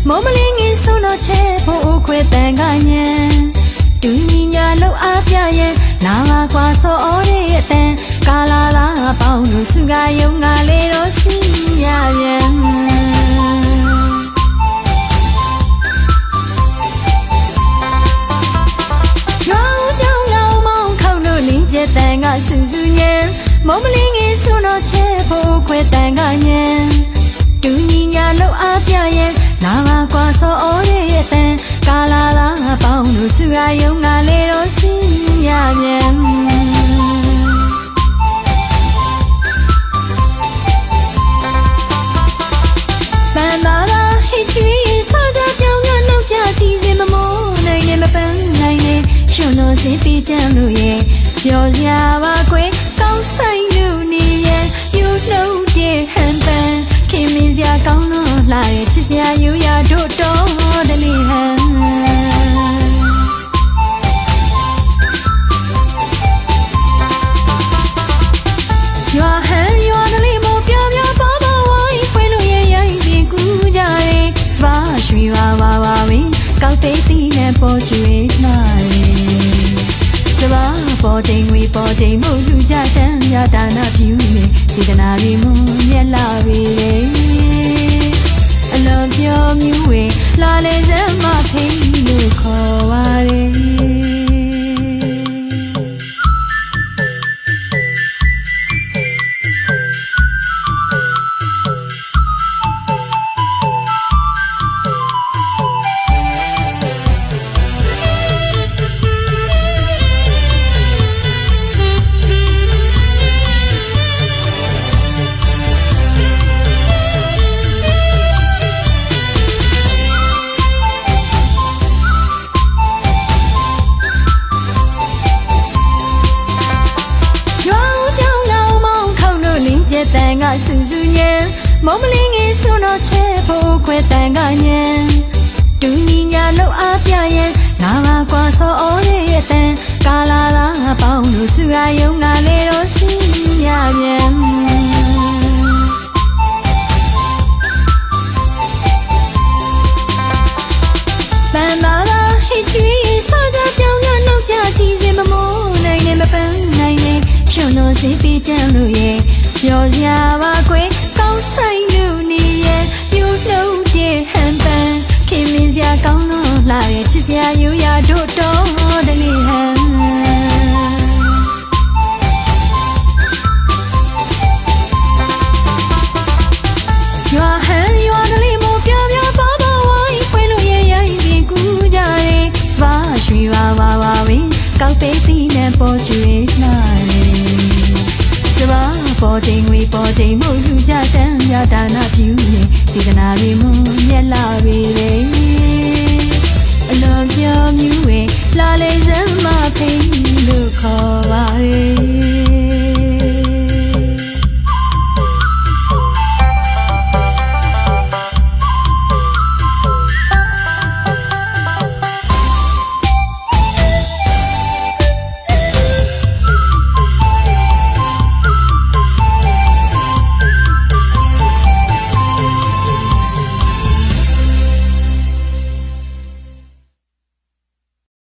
မိုးမလင်းငင်ဆုံးတော့ချဲဖို့ခွဲတန်ကညံတူညီညာလောက်အားပြရဲ့လာပါကွာစောအော်ရဲ့တန်ကာလာလာပေါင်းလို့စုကယုံငါလေးတော့စီရပြန်တန်ကဆူဆူညံမုံမလင်းငယ်ဆွတော့ချဲဖို့ခွဲတန်ကညံတူညီညာလောက်အားပြရဲ့လာပါကွာစောအော်ရဲ့တန်ကာလာလာပေါင်းလို့စုကယုံငါလေးတော့စီရပြန်စန္ဒလာဟိကျွေးစားကြပြောင်းကနောက်ကြကြည့်စမမိုးနိုင်နဲ့မပန်းနိုင်နဲ့ရှင်လို့စီပြကြလို့ရဲ့ပြောစရာပါကွယ်ကောင်းဆိုင်လို့နေရဲ့ယူလို့တဲ့ဟန်ပန်ခင်မင်းစရာကောင်းလို့လာရဲ့ချစ်စရာယူရတို့တော်တလေးဟန်ရွာဟန်ရွာတလေးမို့ပြောပြောပါပါဝိုင်းဖွင့်လို့ရဲ့ရိုင်းပြင်ကူးကြတယ်စပါရွှေပါပါပါဝင်းကောက်သေးသေးနဲ့ပေါ်ကျွေးလာစပါပေါ်ချိန်ဝေးပေါ်ချိန်မှုလူကြတန်းရတာနာဖြူနေစေတနာရီမွန်မြက်လာပြီလေအလုံးပြောမြူဝေလာလေစမ်းမဖိလို့ခေါ်ပါလေတန်ကဆူဆူညံမုံမလင်းငယ်ဆွတော့ချဲဖို့ခွဲတန်ကညံတူညီညာလောက်အားပြရဲ့လာပါကွာစောအော်ရဲ့တန်